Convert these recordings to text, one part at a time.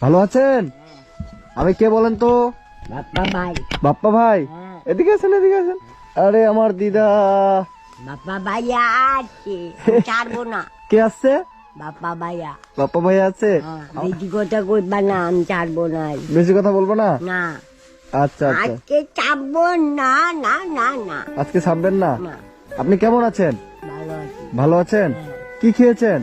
ভালো আছেন? আমি কে বলেন তো? বাপ্পা ভাই। বাপ্পা ভাই, এদিকে আসেন, এদিকে আসেন। আরে আমার দিদা। বাপ্পা ভাইয়া আছে, ছাড়বো না। কে আসছে? বাপ্পা ভাইয়া। বাপ্পা ভাই আছে? বেশি কথা কইবা না, আমি ছাড়বো না। বেশি কথা বলবো না? না, আচ্ছা আচ্ছা। আজকে ছাড়বো না, না না না। আজকে ছাড়বেন না? না। আপনি কেমন আছেন? ভালো আছি। ভালো আছেন? কি খেয়েছেন?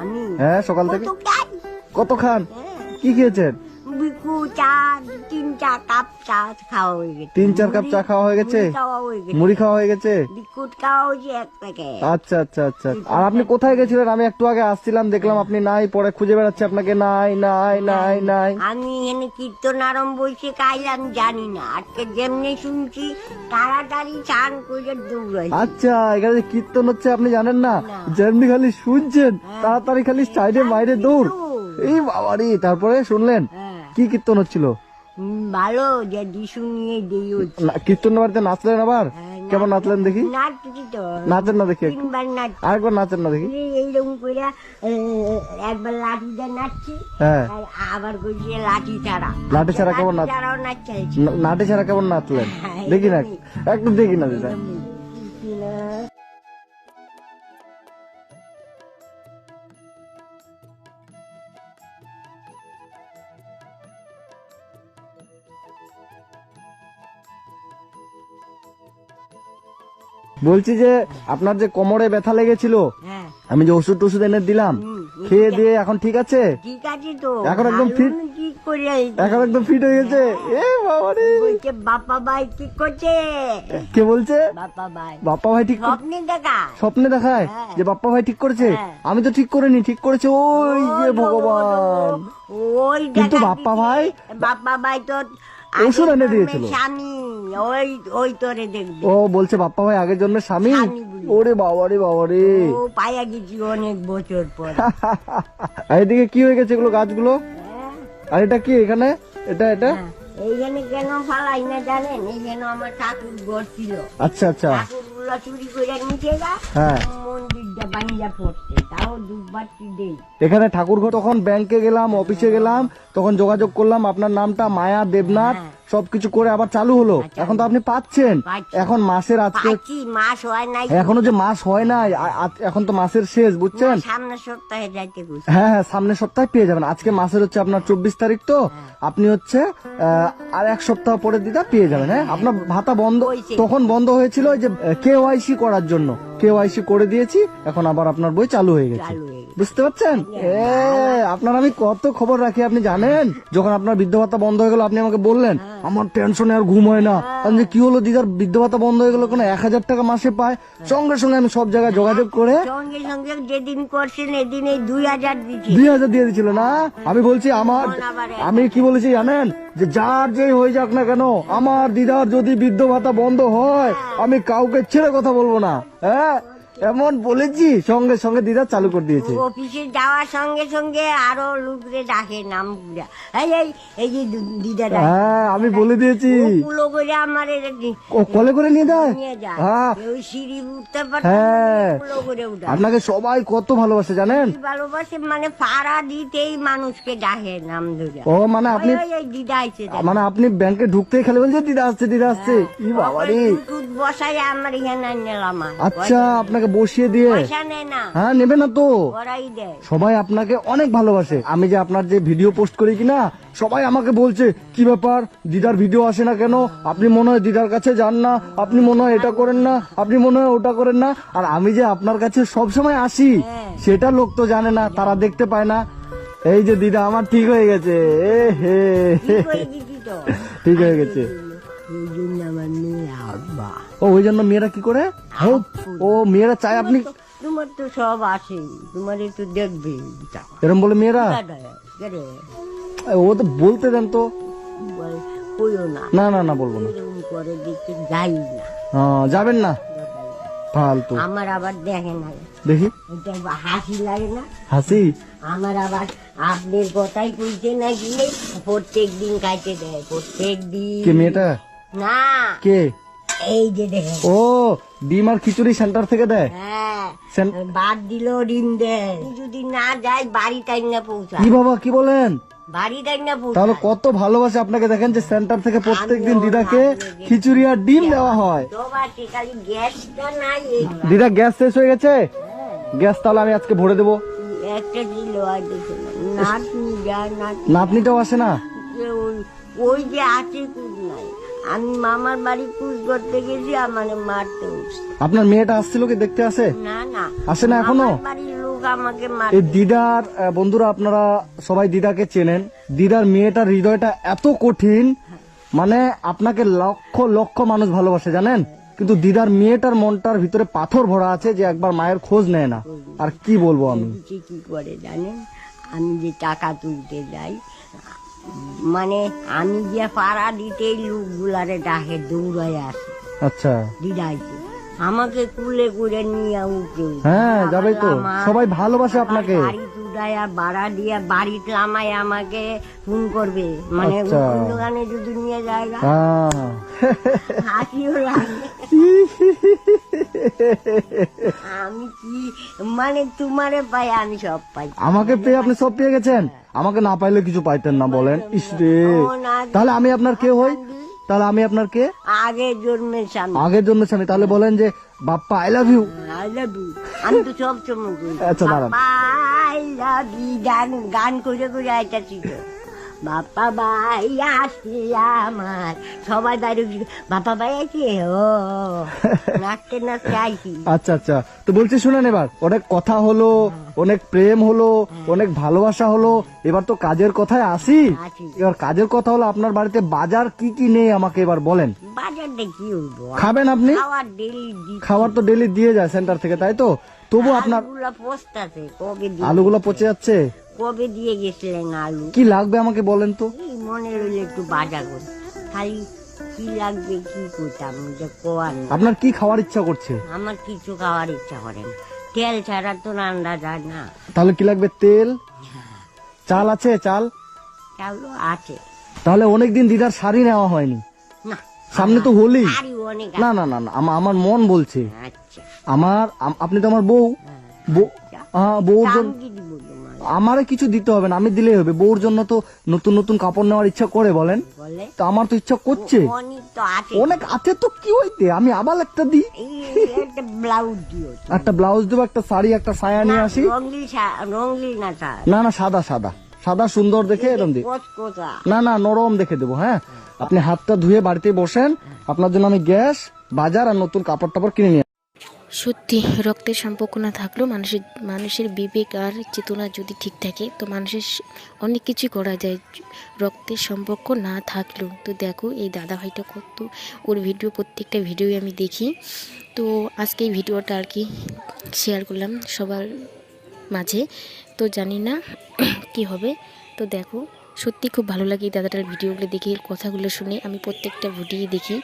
আমি হ্যাঁ, সকাল থেকে কত খাই? কত খান? কি খেয়েছেন? বিকু চা, 3-4 কাপ চা খাওয়া হয়ে গেছে। 3-4 কাপ চা খাওয়া হয়ে গেছে? মুড়ি খাওয়া হয়ে গেছে। মুড়ি খাওয়া হয়ে গেছে? বিস্কুট খাওয়া হয়েছে 1 প্যাকেট। আচ্ছা আচ্ছা আচ্ছা। আর আপনি কোথায় গেছিলেন? আমি একটু আগে আসছিলাম, দেখলাম আপনি নাই, পরে খুঁজে বেড়াচ্ছি আপনাকে। নাই নাই নাই নাই। আমি এখানে কীর্তন আরম্ভ হয়েছে কাইল, আমি জানি না। আজকে যেমনি শুনছি তাড়াতাড়ি চান করে দৌড়াই। আচ্ছা, এখানে যে কীর্তন হচ্ছে আপনি জানেন না? না। যেমনি খালি শুনছেন তাড়াতাড়ি খালি সাইডে মাইরে দৌড়। দৌড়। এই বাবারি, তারপরে শুনলেন হ্যাঁ। কি কীর্তন হচ্ছিল? ভালো যে দিশু নিয়ে দেই হচ্ছে। কীর্তন বাড়িতে নাচলেন আবার? কেমন নাচলেন দেখি? নাচছি তো, নাচেন না দেখি একটু। 3 বার নাচছি। আরেকবার নাচেন না দেখি। এইরকম করে একবার লাঠি দিয়ে নাচছি, হ্যাঁ। আর আবার করছি লাঠি ছাড়া। লাঠি ছাড়া কেমন নাচ? ছাড়াও নাচছি। নাটে ছাড়া কেমন নাচলেন? হ্যাঁ, দেখি না, এরকমই। একটু দেখি না দিদা। বলছি যে আপনার যে কোমরে ব্যথা লেগেছিল, হ্যাঁ, আমি যে ওষুধ টষুধ এনে দিলাম, খেয়ে দিয়ে এখন ঠিক আছে? ঠিক আছে তো। এখন একদম fit? কি করে এখন একদম ফিট হয়ে গেছে? এ বাবারে, বলছে বাপ্পা ভাই কি করছে? কে বলছে? বাপ্পা ভাই বাপ্পা ভাই ঠিক স্বপ্নে দেখা। স্বপ্নে দেখায় হ্যাঁ। যে বাপ্পা ভাই ঠিক করেছে? হ্যাঁ। আমি তো ঠিক করিনি, ঠিক করেছে ওই যে ভগবান। ওই কিন্তু দেখা বাপ্পা দিছে। ভাই বাপ্পা ভাই তো ওষুধ আগের এনে জন্মের দিয়েছিল। স্বামী, ওই ওই তোরে দেখবে। ও বলছে বাপ্পা ভাই আগের জন্মের স্বামী। স্বামী বলি। ওরে বাবারে বাবারে। ও পাইয়া গেছি অনেক বছর পর। আর এদিকে কি হয়ে গেছে এগুলো গাছগুলো? হ্যাঁ, আর এটা কি এখানে? এটা এটা হ্যাঁ। এইখানে কেন ফালাই না জানেন? এইখানে আমার ঠাকুর ঘর ছিল। আচ্ছা আচ্ছা। ঠাকুর গুলো চুরি করে নিচে গা, হ্যাঁ। মন্দিরটা বানিয়ে পড়ছে, তাও দুবারটি দেই। এখানে ঠাকুর ঘর, তখন ব্যাংকে গেলাম, অফিসে গেলাম, তখন যোগাযোগ করলাম, আপনার নামটা মায়া দেবনাথ, হ্যাঁ। সবকিছু করে আবার চালু হলো। আচ্ছা। এখন তো আপনি পাচ্ছেন। পাচ্ছি। এখন মাসের আজকে পাচ্ছি, মাস হয় নাই। এখনো যে মাস হয় নাই, এখন তো মাসের শেষ, বুঝছেন? সামনের সপ্তাহে যাইতে গেছি। হ্যাঁ হ্যাঁ, সামনের সপ্তাহে পেয়ে যাবেন। আজকে মাসের হচ্ছে আপনার 24 তারিখ, তো আপনি হচ্ছে আর 1 সপ্তাহ পরে দিদা পেয়ে যাবেন। হ্যাঁ, আপনার ভাতা বন্ধ হয়েছে। তখন বন্ধ হয়েছিল ওই যে KYC করার জন্য। KYC করে দিয়েছি, এখন আবার আপনার বই চালু হয়ে গেছে। চালু হয়ে গেছে। বুঝতে পারছেন? আপনার আমি কত খবর রাখি আপনি জানেন। যখন আপনার বৃদ্ধ ভাতা বন্ধ হয়ে গেল, আপনি আমাকে বললেন আমার টেনশনে আর ঘুম হয় না। আমি যে কি হলো দিদার বৃদ্ধ ভাতা বন্ধ হয়ে গেল, কোনো 1000 টাকা মাসে পায়। সঙ্গে সঙ্গে আমি সব জায়গায় যোগাযোগ করে সঙ্গে সঙ্গে যেদিন করছেন এদিন এই 2000 দিচ্ছি। 2000 দিয়ে দিয়েছিল না? আমি বলছি আমি কি বলেছি জানেন? যে যার যেই হয়ে যাক না কেন, আমার দিদার যদি বৃদ্ধ ভাতা বন্ধ হয়, আমি কাউকে ছেড়ে কথা বলবো না। হ্যাঁ, এমন বলেছি, সঙ্গে সঙ্গে দিদা চালু করে দিয়েছে। অফিসে যাওয়ার সঙ্গে সঙ্গে আরো লোকরে ডাকে নাম পুরা। এই যে দিদা ডাকে। হ্যাঁ, আমি বলে দিয়েছি। কুলো করে আমার কলে করে নিয়ে যায়। নিয়ে যায়। হ্যাঁ ওই সিঁড়ি উঠতে পারতাম হ্যাঁ, কুলো করে উঠা। আপনাকে সবাই কত ভালোবাসে জানেন? ভালোবাসে মানে পাড়া দিতেই মানুষকে ডাকে নাম ধরে। ও মানে আপনি ওই দিদা আইছে দেখ। মানে আপনি ব্যাংকে ঢুকতেই খালি বলছে দিদা আসছে, দিদা আসছে। ই বাবারে। দুধ বসাই আমার এখানে নিলাম। আচ্ছা, আপনাকে বসিয়ে দিয়ে। পয়সা নেয় না, হ্যাঁ, নেবে না তো। ওরাই দেয়। সবাই আপনাকে অনেক ভালোবাসে। আমি যে আপনার যে ভিডিও পোস্ট করি কিনা, সবাই আমাকে বলছে কি ব্যাপার, দিদার ভিডিও আসে না কেন? আপনি মনে হয় দিদার কাছে যান না, আপনি মনে হয় এটা করেন না, আপনি মনে হয় ওটা করেন না। আর আমি যে আপনার কাছে সব সময় আসি, সেটা লোক তো জানে না, তারা দেখতে পায় না। এই যে দিদা আমার ঠিক হয়ে গেছে। এ হে, ঠিক হয়ে গেছি তো। ঠিক হয়ে গেছে। এই জন্য আমার মেয়ে আব্বা। ও ওই জন্য মেয়েরা কি করে? ও মেয়েরা চায় আপনি তোমার তো সব আসে, তোমার তো দেখবে। এরকম বলে মেয়েরা? ও তো বলতে দেন তো। কইও না, না না না, বলবো না। এরকম করে দেখতে যাই না। যাবেন না, ফালতু। আমার আবার দেখে না, দেখি এটা হাসি লাগে না? হাসি। আমার আবার আপনার কথাই কইতে না গেলে প্রত্যেক দিন খাইতে দেয়, প্রত্যেক দিন। কে মেয়েটা? না, কে? এই যে দেখেন। ও, ডিম আর খিচুড়ি সেন্টার থেকে দেয়। হ্যাঁ, সেন- বাদ দিল ডিম দেয়। যদি না যাই বাড়ি টাইম না পৌঁছা। কি বাবা কি বলেন? বাড়ি দেয় না তাহলে কত ভালোবাসে আপনাকে, দেখেন যে সেন্টার থেকে প্রত্যেকদিন দিদাকে খিচুড়ি আর ডিম দেওয়া হয়। খালি গ্যাসটা নাই, দিদা গ্যাস শেষ হয়ে গেছে, গ্যাস তাহলে আমি আজকে ভরে দেবো। একটা দিল নাতনি যায় না, নাতনিটাও আসে না? ওই যে আছে কুদ নাই, আমি মামার বাড়ি কুদ করতে গেছি, আমার মারতে উঠছে। আপনার মেয়েটা আসছিল কি দেখতে? আসে না না, আসে না এখনো? মামার বাড়ির লোক আমাকে এই দিদার বন্ধুরা, আপনারা সবাই দিদাকে চেনেন, দিদার মেয়েটার হৃদয়টা এত কঠিন, মানে আপনাকে লক্ষ লক্ষ মানুষ ভালোবাসে জানেন, কিন্তু দিদার মেয়েটার মনটার ভিতরে পাথর ভরা আছে যে একবার মায়ের খোঁজ নেয় না। আর কি বলবো আমি, কি করে জানেন, আমি যে টাকা তুলতে যাই, মানে আমি যে পাড়া দিতে লোকগুলারে ডাকে দৌড়ায় আসে। আচ্ছা, দিদাইকে আমাকে কুলে করে নিয়ে উঠে, হ্যাঁ যাবে তো, সবাই ভালোবাসে আপনাকে। গাড়ি তুলায় ভাড়া দিয়ে বাড়িতে আমায় আমাকে ফোন করবে, মানে আচ্ছা। দোকানে যদি নিয়ে যায়, হ্যাঁ। হাসিও লাগে। আমি কি মানে তোমারে পাই, আমি সব পাই। আমাকে পেয়ে আপনি সব পেয়ে গেছেন, আমাকে না পাইলে কিছু পাইতেন না বলেন? ইসরে, তাহলে আমি আপনার কে হই? তাহলে আমি আপনার কে? আগের জন্মের স্বামী। আগের জন্য স্বামী। তাহলে বলেন যে Bappa I love you. I love you। আমি তো সব সময় করি, আচ্ছা, দাঁড়ান। বাপ্পা I love you, গান করে করে আইতাছি তো। বাপ্পা ভাই আসছে আমার, সবাই বাইরে বাপ্পা ভাই আছে, ও নাচতে নাচতে আইছি। আচ্ছা আচ্ছা, তো বলছি শুনেন, এবার অনেক কথা হলো, অনেক প্রেম হলো, অনেক ভালোবাসা হলো, এবার তো কাজের কথায় আসি। আছি। এবার কাজের কথা হলো, আপনার বাড়িতে বাজার কি কি নেই আমাকে এবার বলেন। বাজারটা কি হইবো, খাবেন আপনি? খাওয়ার ডেলি খাবার তো ডেলি দিয়ে যায় সেন্টার থেকে, তাই তো? তবু আপনার আলুগুলা পোস্তাছে, কবে দিয়ে আলুগুলো পচে যাচ্ছে। কবে দিয়ে গেছিলেন আলু? কি লাগবে আমাকে বলেন তো। এই মনে রইলে একটু বাজার করি, খালি কি লাগবে কি করতাম যে কোয়ার না। আপনার কি খাওয়ার ইচ্ছা করছে? আমার কিছু খাওয়ার ইচ্ছা করে না, তেল ছাড়া তো রান্না যায় না। তাহলে কি লাগবে? তেল, চাল আছে? চাল চাউলও আছে। তাহলে অনেকদিন দিদার শাড়ি নেওয়া হয়নি, না, সামনে তো হোলি। আরই অনেক না না না না, আমার মন বলছে, আচ্ছা, আপনি তো আমার বউ, বউর জন্য দাম কি দিব তোমার? আমারে কিছু দিতে হবে না, আমি দিলেই হবে। বউর জন্য তো নতুন নতুন কাপড় নেওয়ার ইচ্ছা করে বলেন, বলে তো আমার তো ইচ্ছা করছে। অনেক তো আছে, অনেক আছে তো কি হইতে, আমি আবার একটা দিই, এই একটা ব্লাউজ দিও তো। একটা ব্লাউজ দেবো, একটা শাড়ি, একটা সায়া নিয়ে আসি। রঙিন না স্যার, না না, সাদা সাদা সাদা সুন্দর দেখে এরকম দিই। কোচা না না, নরম দেখে দেবো। হ্যাঁ, আপনি হাতটা ধুয়ে বাড়িতে বসেন, আপনার জন্য আমি গ্যাস, বাজার আর নতুন কাপড় টাপড় কিনে নিয়ে। সত্যি রক্তের সম্পর্ক না থাকলেও মানুষের বিবেক আর চেতনা যদি ঠিক থাকে তো মানুষের অনেক কিছু করা যায় রক্তের সম্পর্ক না থাকলেও। তো দেখো এই দাদা ভাইটা কত, ওর ভিডিও প্রত্যেকটা ভিডিও আমি দেখি, তো আজকে এই ভিডিওটা আর কি শেয়ার করলাম সবার মাঝে, তো জানি না কি হবে। তো দেখো সত্যি খুব ভালো লাগে এই দাদাটার ভিডিওগুলো দেখে, কথাগুলো শুনে। আমি প্রত্যেকটা ভিডিও দেখি,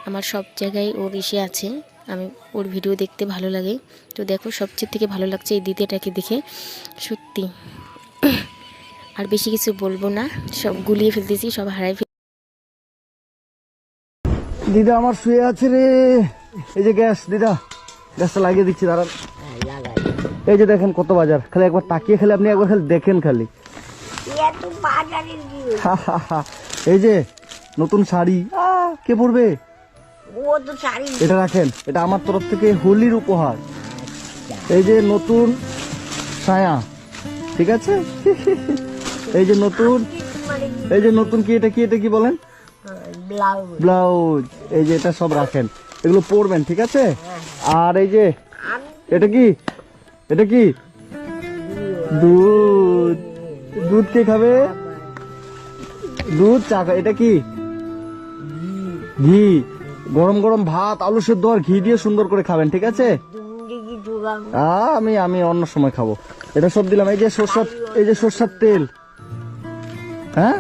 আমার সব জায়গায় ওর ইসে আছে, আমি ওর ভিডিও দেখতে ভালো লাগে। তো দেখো সবচেয়ে থেকে ভালো লাগছে এই দিদিটাকে দেখে, সত্যি। আর বেশি কিছু বলবো না, সব গুলিয়ে ফেলতেছি, সব হারাই দিদা আমার শুয়ে আছে রে, এই যে গ্যাস, দিদা গ্যাসটা লাগিয়ে দিচ্ছি, দাঁড়ান। লাগাই। এই যে দেখেন কত বাজার, খালি একবার তাকিয়ে খালি আপনি একবার খালি দেখেন খালি। এত বাজারের কি হইছে? এই যে নতুন শাড়ি, কে পরবে? ও তো শাড়ি এটা রাখেন, এটা আমার তরফ থেকে হোলির উপহার। এই যে নতুন ছায়া, ঠিক আছে? এই যে নতুন, এই যে নতুন কি, এটা কি, এটা কি বলেন? Blouse blouse. এই যে এটা সব রাখেন, এগুলো পরবেন, ঠিক আছে? আর এই যে এটা কি, এটা কি? দুধ। দুধ কে খাবে? দুধ চা। এটা কি? ঘি। গরম গরম ভাত, আলু সেদ্ধ আর ঘি দিয়ে সুন্দর করে খাবেন, ঠিক আছে? আমি অন্য সময় খাবো। এটা সব দিলাম। এই যে সরষার, এই যে সরষার তেল, হ্যাঁ।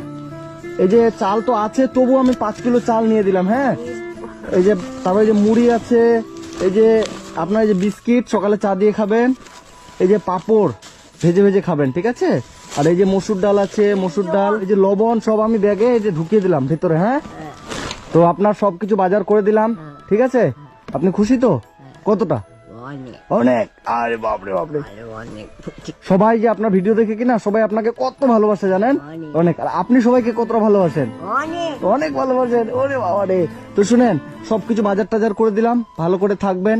এই যে চাল তো আছে, তবু আমি 5 কিলো চাল নিয়ে দিলাম। হ্যাঁ, এই যে তারপরে যে মুড়ি আছে, এই যে আপনার এই যে বিস্কিট, সকালে চা দিয়ে খাবেন, এই যে পাঁপড় ভেজে ভেজে খাবেন, ঠিক আছে? আর এই যে মসুর ডাল আছে, মসুর ডাল, এই যে লবণ, সব আমি ব্যাগে এই যে ঢুকিয়ে দিলাম ভেতরে। হ্যাঁ, তো আপনার সবকিছু বাজার করে দিলাম, ঠিক আছে? আপনি খুশি তো? কতটা? অনেক অনেক? আরে বাপরে বাপরে। আরে অনেক সবাই যে আপনার ভিডিও দেখে কিনা সবাই আপনাকে কত ভালোবাসে জানেন? অনেক। অনেক। আর আপনি সবাইকে কত ভালোবাসেন? অনেক অনেক ভালোবাসেন। ওরে বাবা রে। তো শুনেন, সবকিছু বাজার টাজার করে দিলাম, ভালো করে থাকবেন।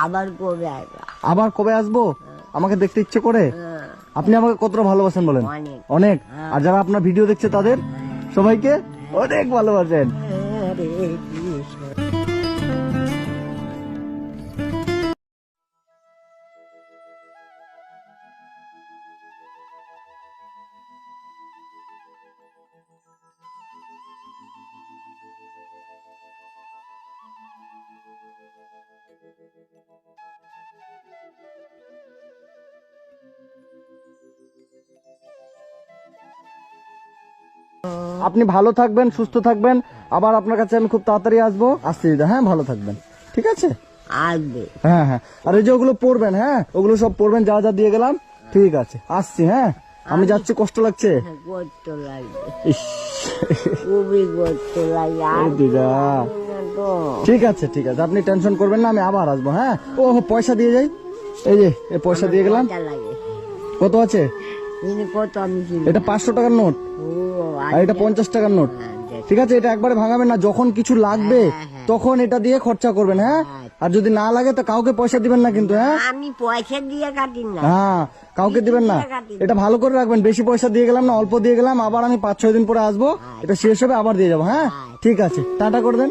আবার কবে আসবা? আবার কবে আসবো? আমাকে দেখতে ইচ্ছে করে? হ্যাঁ, আপনি আমাকে কতটা ভালোবাসেন বলেন? অনেক। অনেক। আর যারা আপনার ভিডিও দেখছে তাদের সবাইকে অনেক ভালোবাসেন। হরে কৃষ্ণ। আপনি ভালো থাকবেন, সুস্থ থাকবেন। আবার আপনার কাছে আমি খুব তাড়াতাড়ি আসবো। আসছি দিদা, হ্যাঁ ভালো থাকবেন, ঠিক আছে? আসবে। হ্যাঁ হ্যাঁ। আর এই যে ওগুলো পড়বেন, হ্যাঁ ওগুলো সব পড়বেন, যা যা দিয়ে গেলাম। ঠিক আছে, আসছি। হ্যাঁ আমি যাচ্ছি, কষ্ট লাগছে। কষ্ট লাগবে, ইস, খুবই কষ্ট লাগে। এই দিদা। আসবে না তো। ঠিক আছে ঠিক আছে, আপনি টেনশন করবেন না, আমি আবার আসবো। হ্যাঁ ও পয়সা দিয়ে যাই। এই যে এই পয়সা দিয়ে গেলাম। কয়টা লাগে? কত আছে? তিনি কত আমি চিনি এটা 500 টাকার নোট, ও আর এটা 50 টাকার নোট। ঠিক আছে, এটা একবারে ভাঙাবেন না, যখন কিছু লাগবে তখন এটা দিয়ে খরচা করবেন। হ্যাঁ, আর যদি না লাগে তো কাউকে পয়সা দিবেন না কিন্তু। হ্যাঁ আমি পয়সা দিয়ে কাটি না। হ্যাঁ, কাউকে দিবেন না। এটা ভালো করে রাখবেন, বেশি পয়সা দিয়ে গেলাম না, অল্প দিয়ে গেলাম। আবার আমি 5-6 দিন পরে আসবো, এটা শেষ হবে আবার দিয়ে যাবো। হ্যাঁ ঠিক আছে, টাটা করে দেন।